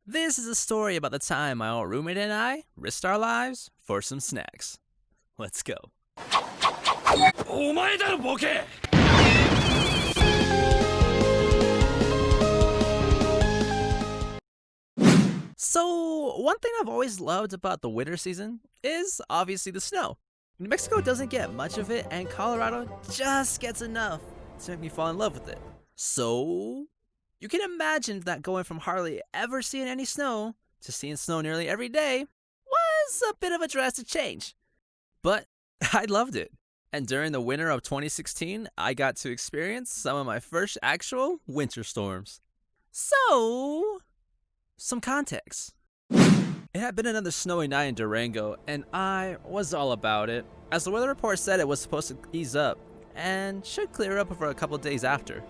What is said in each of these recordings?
This is a story about the time my old roommate and I risked our lives for some snacks. Let's go. お前だろボケ So, one thing I've always loved about the winter season is obviously the snow. New Mexico doesn't get much of it, and Colorado just gets enough to make me fall in love with it. So, you can imagine that going from hardly ever seeing any snow to seeing snow nearly every day was a bit of a drastic change. But I loved it. And during the winter of 2016, I got to experience some of my first actual winter storms. So, some context. It had been another snowy night in Durango, and I was all about it, as the weather report said it was supposed to ease up and should clear up for a couple days after.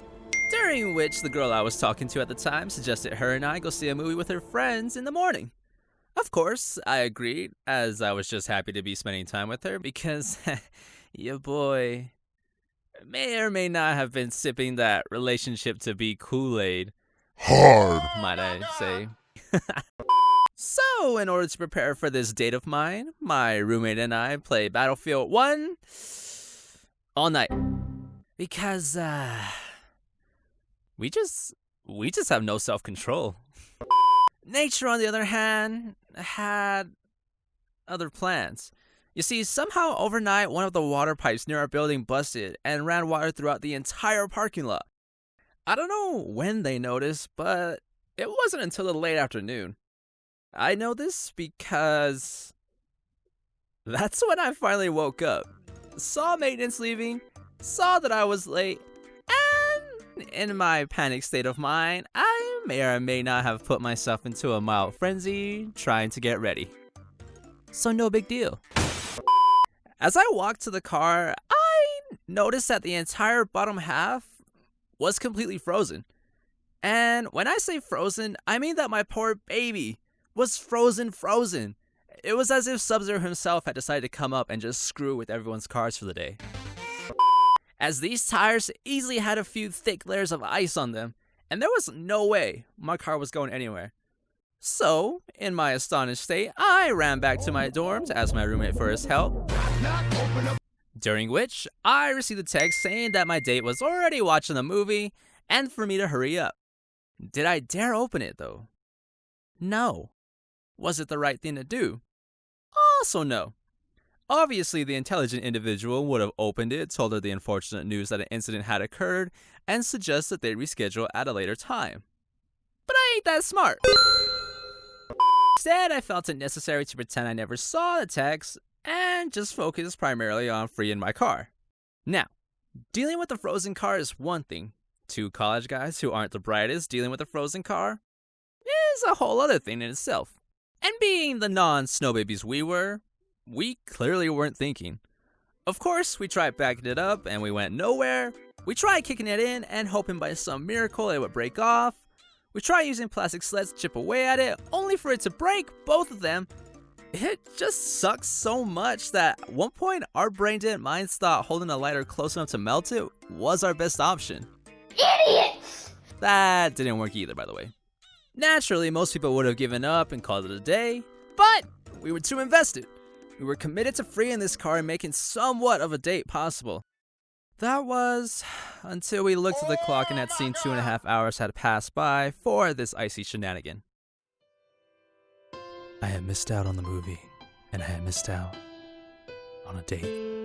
During which the girl I was talking to at the time suggested her and I go see a movie with her friends in the morning. Of course, I agreed, as I was just happy to be spending time with her because your boy may or may not have been sipping that relationship to be Kool-Aid. Hard. Might I say. So, in order to prepare for this date of mine, my roommate and I played Battlefield 1 all night. Because, we just have no self-control. Nature, on the other hand, had other plans. You see, somehow overnight, one of the water pipes near our building busted and ran water throughout the entire parking lot. I don't know when they noticed, but it wasn't until the late afternoon. I know this because that's when I finally woke up, saw maintenance leaving, saw that I was late, and in my panic state of mind, I may or may not have put myself into a mild frenzy trying to get ready. So no big deal. As I walked to the car, I noticed that the entire bottom half was completely frozen. And when I say frozen, I mean that my poor baby was frozen. It was as if Sub-Zero himself had decided to come up and just screw with everyone's cars for the day. As these tires easily had a few thick layers of ice on them, and there was no way my car was going anywhere. So, in my astonished state, I ran back to my dorm to ask my roommate for his help. During which, I received a text saying that my date was already watching the movie and for me to hurry up. Did I dare open it though? No. Was it the right thing to do? Also no. Obviously, the intelligent individual would have opened it, told her the unfortunate news that an incident had occurred, and suggested they reschedule at a later time. But I ain't that smart. Instead, I felt it necessary to pretend I never saw the text and just focus primarily on freeing my car. Now, dealing with a frozen car is one thing. Two college guys who aren't the brightest dealing with a frozen car is a whole other thing in itself. And being the non-snow babies we clearly weren't thinking. Of course, we tried backing it up and we went nowhere. We tried kicking it in and hoping by some miracle it would break off. We tried using plastic sleds to chip away at it, only for it to break, both of them. It just sucks so much that at one point our brain didn't mind thought holding a lighter close enough to melt it was our best option. Idiots! That didn't work either, by the way. Naturally, most people would have given up and called it a day, but we were too invested. We were committed to freeing this car and making somewhat of a date possible. That was until we looked at the clock and had seen 2.5 hours had passed by for this icy shenanigan. I had missed out on the movie, and I had missed out on a date.